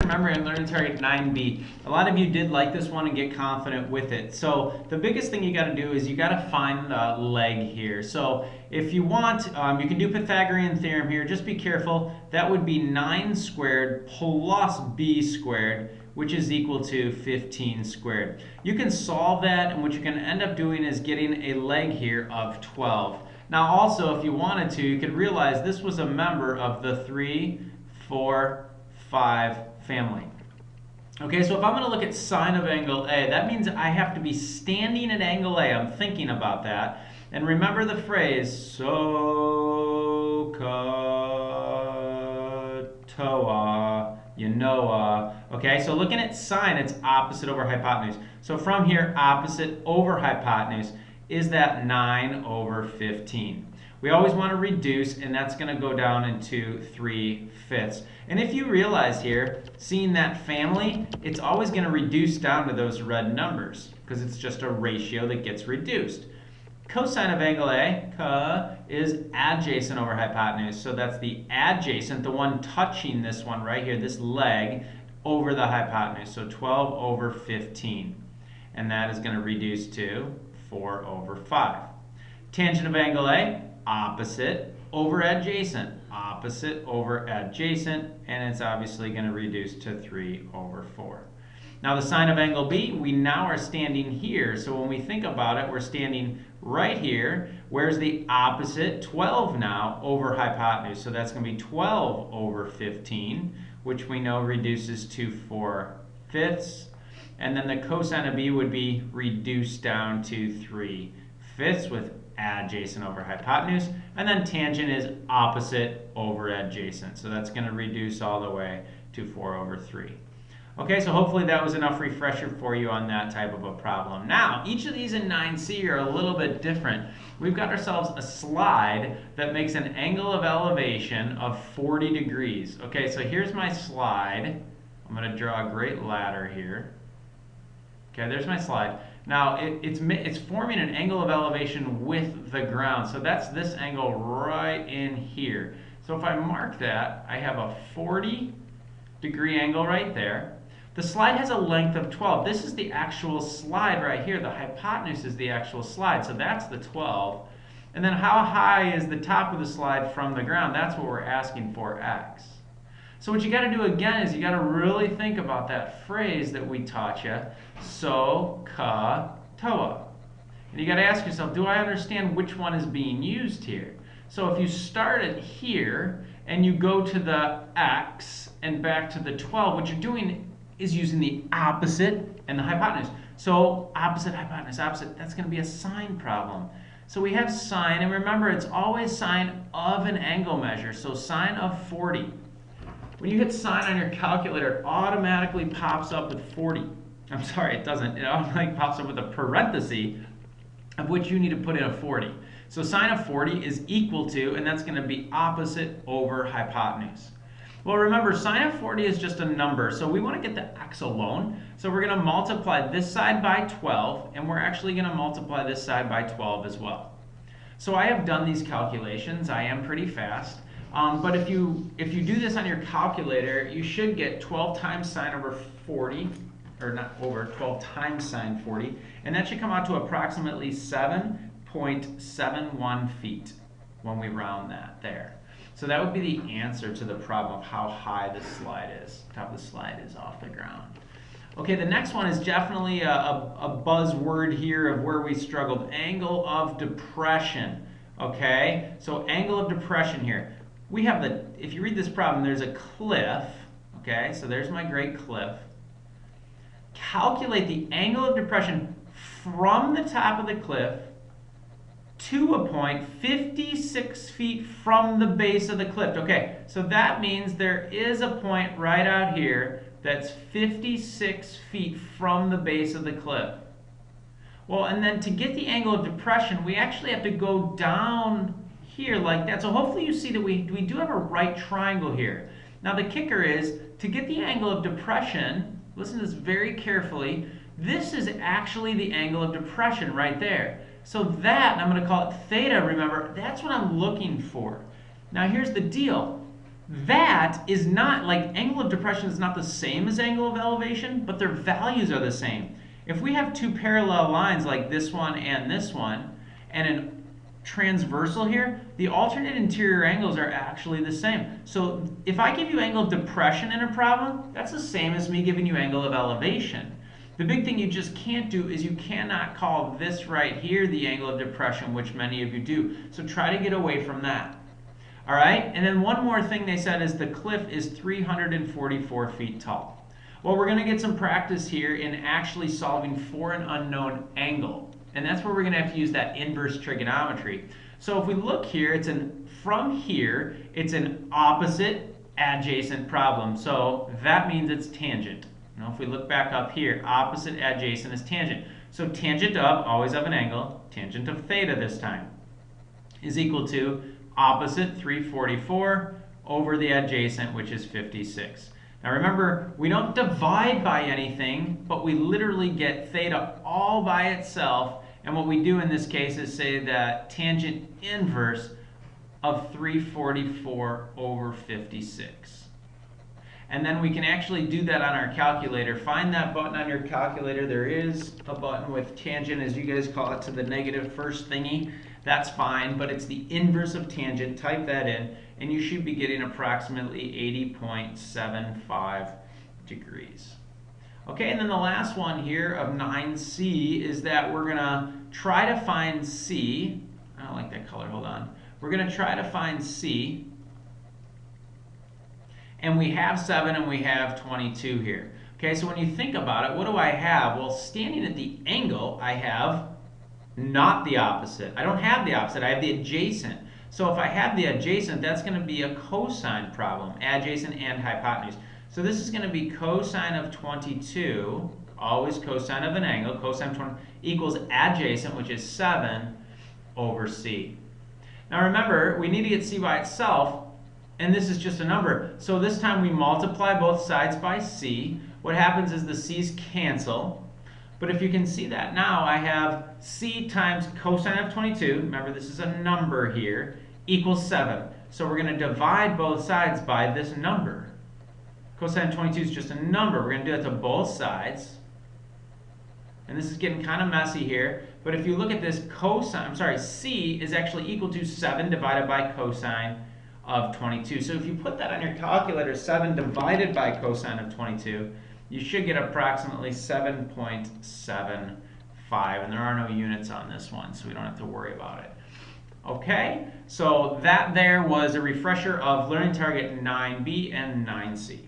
remember in Learning Target 9B, a lot of you did like this one and get confident with it. So the biggest thing you got to do is you got to find the leg here. So if you want, you can do Pythagorean Theorem here. Just be careful. That would be 9 squared plus b squared, which is equal to 15 squared. You can solve that, and what you can end up doing is getting a leg here of 12. Now also, if you wanted to, you could realize this was a member of the 3, 4, 5 family. Okay, so if I'm going to look at sine of angle A, that means I have to be standing at angle A. I'm thinking about that. And remember the phrase, so ka toa, you know. Okay, so looking at sine, it's opposite over hypotenuse. So from here, opposite over hypotenuse is that 9 over 15. We always want to reduce, and that's going to go down into 3/5. And if you realize here, seeing that family, it's always going to reduce down to those red numbers because it's just a ratio that gets reduced. Cosine of angle A, ca, is adjacent over hypotenuse. So that's the adjacent, the one touching this one right here, this leg, over the hypotenuse. So 12 over 15. And that is going to reduce to 4 over 5. Tangent of angle A, opposite over adjacent. Opposite over adjacent. And it's obviously going to reduce to 3 over 4. Now the sine of angle B, we now are standing here. So when we think about it, we're standing right here. Where's the opposite? 12 now over hypotenuse. So that's going to be 12 over 15, which we know reduces to 4/5. And then the cosine of B would be reduced down to 3/5 with adjacent over hypotenuse. And then tangent is opposite over adjacent. So that's going to reduce all the way to 4 over 3. Okay, so hopefully that was enough refresher for you on that type of a problem. Now, each of these in 9C are a little bit different. We've got ourselves a slide that makes an angle of elevation of 40 degrees. Okay, so here's my slide. I'm going to draw a great ladder here. Okay, there's my slide. Now, it's forming an angle of elevation with the ground. So that's this angle right in here. So if I mark that, I have a 40-degree angle right there. The slide has a length of 12. This is the actual slide right here. The hypotenuse is the actual slide. So that's the 12. And then how high is the top of the slide from the ground? That's what we're asking for, x. So what you got to do again is you got to really think about that phrase that we taught you, so ka toa. And you got to ask yourself, do I understand which one is being used here? So if you start it here and you go to the x and back to the 12, what you're doing is using the opposite and the hypotenuse. So opposite, hypotenuse, opposite, that's going to be a sine problem. So we have sine, and remember it's always sine of an angle measure, so sine of 40. When you hit sine on your calculator, it automatically pops up with 40. I'm sorry, it doesn't. It automatically pops up with a parenthesis of which you need to put in a 40. So sine of 40 is equal to, and that's going to be opposite over hypotenuse. Well, remember, sine of 40 is just a number, so we want to get the x alone. So we're going to multiply this side by 12, and we're actually going to multiply this side by 12 as well. So I have done these calculations. I am pretty fast. But if you do this on your calculator, you should get 12 times sine over 40, or not over, 12 times sine 40, and that should come out to approximately 7.71 feet when we round that there. So that would be the answer to the problem of how high the slide is. The top of the slide is off the ground. Okay, the next one is definitely a buzzword here of where we struggled. Angle of depression. Okay, so angle of depression here. We have if you read this problem, there's a cliff. Okay, so there's my great cliff. Calculate the angle of depression from the top of the cliff to a point 56 feet from the base of the cliff. Okay, so that means there is a point right out here that's 56 feet from the base of the cliff. Well, and then to get the angle of depression, we actually have to go down here like that. So hopefully you see that we do have a right triangle here. Now the kicker is, to get the angle of depression, listen to this very carefully, this is actually the angle of depression right there. So that, and I'm going to call it theta, remember, that's what I'm looking for. Now here's the deal. That is not, like, angle of depression is not the same as angle of elevation, but their values are the same. If we have two parallel lines like this one, and a transversal here, the alternate interior angles are actually the same. So if I give you angle of depression in a problem, that's the same as me giving you angle of elevation. The big thing you just can't do is you cannot call this right here the angle of depression, which many of you do. So try to get away from that. All right, and then one more thing they said is the cliff is 344 feet tall. Well, we're going to get some practice here in actually solving for an unknown angle. And that's where we're going to have to use that inverse trigonometry. So if we look here, from here, it's an opposite adjacent problem. So that means it's tangent. Now if we look back up here, opposite adjacent is tangent. So tangent of, always of an angle, tangent of theta this time, is equal to opposite 344 over the adjacent, which is 56. Now remember, we don't divide by anything, but we literally get theta all by itself. And what we do in this case is say that tangent inverse of 344 over 56. And then we can actually do that on our calculator. Find that button on your calculator. There is a button with tangent, as you guys call it, to the negative first thingy. That's fine, but it's the inverse of tangent. Type that in, and you should be getting approximately 80.75 degrees. Okay, and then the last one here of 9C is that we're going to try to find C. I don't like that color, hold on. We're going to try to find C. And we have 7 and we have 22 here. Okay, so when you think about it, what do I have? Well, standing at the angle, I have not the opposite. I don't have the opposite, I have the adjacent. So if I have the adjacent, that's going to be a cosine problem, adjacent and hypotenuse. So this is going to be cosine of 22, always cosine of an angle, cosine of 20, equals adjacent, which is 7 over C. Now remember, we need to get C by itself, and this is just a number. So this time we multiply both sides by C. What happens is the C's cancel. But if you can see that now, I have C times cosine of 22, remember this is a number here, equals 7. So we're going to divide both sides by this number. Cosine of 22 is just a number. We're going to do that to both sides. And this is getting kind of messy here. But if you look at this, C is actually equal to 7 divided by cosine of 22. So if you put that on your calculator, 7 divided by cosine of 22, you should get approximately 7.75. And there are no units on this one, so we don't have to worry about it. Okay, so that there was a refresher of Learning Target 9B and 9C.